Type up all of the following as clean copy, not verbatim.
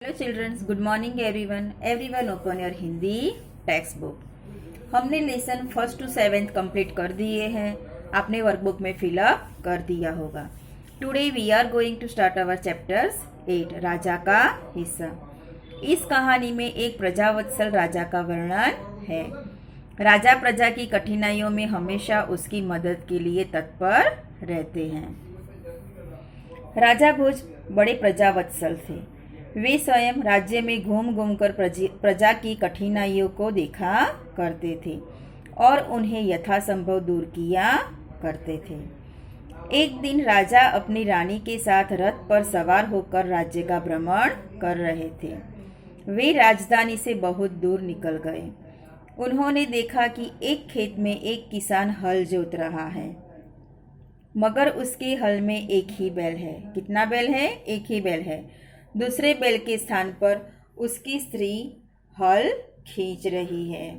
Hello childrens, good morning everyone open your Hindi text book. हमने lesson 1st to 7th complete कर दिए हैं। आपने वर्कबुक में फिलअप कर दिया होगा। Today we are going to start our chapters 8, राजा का हिस्सा। इस कहानी में एक प्रजावत्सल राजा का वर्णन है। राजा प्रजा की कठिनाइयों में हमेशा उसकी मदद के लिए तत्पर रहते हैं। राजा भोज बड़े प्रजावत्सल थे। वे स्वयं राज्य में घूम घूम कर प्रजा की कठिनाइयों को देखा करते थे और उन्हें यथासंभव दूर किया करते थे। एक दिन राजा अपनी रानी के साथ रथ पर सवार होकर राज्य का भ्रमण कर रहे थे। वे राजधानी से बहुत दूर निकल गए। उन्होंने देखा कि एक खेत में एक किसान हल जोत रहा है, मगर उसके हल में एक ही बैल है। कितना बैल है? एक ही बैल है। दूसरे बैल के स्थान पर उसकी स्त्री हल खींच रही है।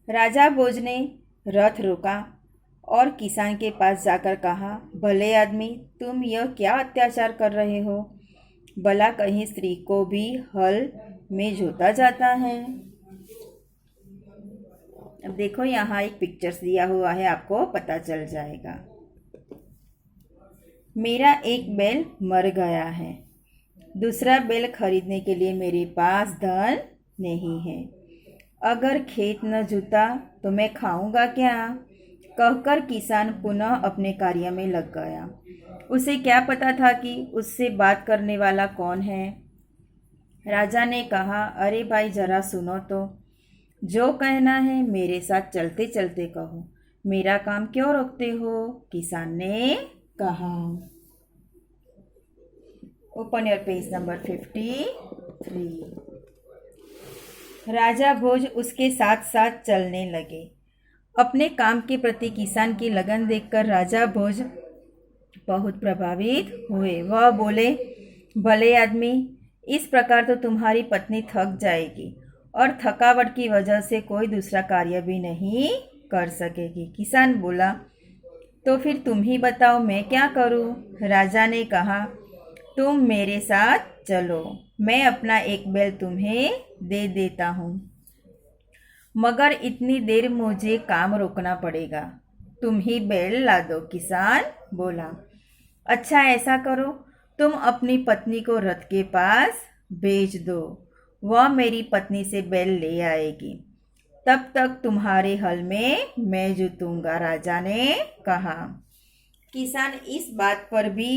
राजा भोज ने रथ रोका और किसान के पास जाकर कहा, भले आदमी, तुम यह क्या अत्याचार कर रहे हो? भला कहीं स्त्री को भी हल में जोता जाता है? अब देखो, यहाँ एक पिक्चर्स दिया हुआ है, आपको पता चल जाएगा। मेरा एक बैल मर गया है। दूसरा बैल खरीदने के लिए मेरे पास धन नहीं है। अगर खेत न जुता तो मैं खाऊंगा क्या? कहकर किसान पुनः अपने कार्य में लग गया। उसे क्या पता था कि उससे बात करने वाला कौन है। राजा ने कहा, अरे भाई, जरा सुनो तो। जो कहना है मेरे साथ चलते चलते कहो, मेरा काम क्यों रोकते हो? किसान ने कहा। Open your page number 53। राजा भोज उसके साथ साथ चलने लगे। अपने काम के प्रति किसान की लगन देखकर राजा भोज बहुत प्रभावित हुए। वह बोले, भले आदमी, इस प्रकार तो तुम्हारी पत्नी थक जाएगी और थकावट की वजह से कोई दूसरा कार्य भी नहीं कर सकेगी। किसान बोला, तो फिर तुम ही बताओ, मैं क्या करूं? राजा ने कहा, तुम मेरे साथ चलो, मैं अपना एक बैल तुम्हें दे देता हूँ, मगर इतनी देर मुझे काम रोकना पड़ेगा। तुम ही बैल ला दो। किसान बोला, अच्छा ऐसा करो, तुम अपनी पत्नी को रथ के पास भेज दो, वह मेरी पत्नी से बैल ले आएगी। तब तक तुम्हारे हल में मैं जोतूंगा। राजा ने कहा। किसान इस बात पर भी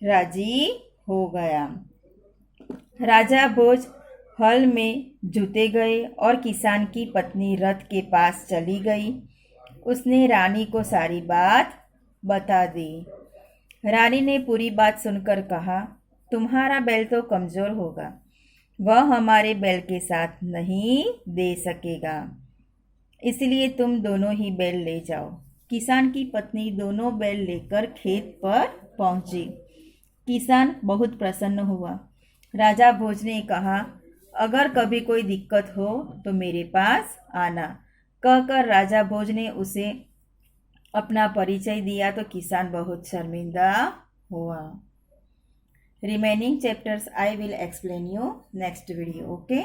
राजी हो गया। राजा भोज हल में जुते गए और किसान की पत्नी रथ के पास चली गई। उसने रानी को सारी बात बता दी। रानी ने पूरी बात सुनकर कहा, तुम्हारा बैल तो कमज़ोर होगा, वह हमारे बैल के साथ नहीं दे सकेगा, इसलिए तुम दोनों ही बैल ले जाओ। किसान की पत्नी दोनों बैल लेकर खेत पर पहुंची। किसान बहुत प्रसन्न हुआ। राजा भोज ने कहा, अगर कभी कोई दिक्कत हो तो मेरे पास आना। कहकर राजा भोज ने उसे अपना परिचय दिया तो किसान बहुत शर्मिंदा हुआ। Remaining chapters I will explain you next video. Okay.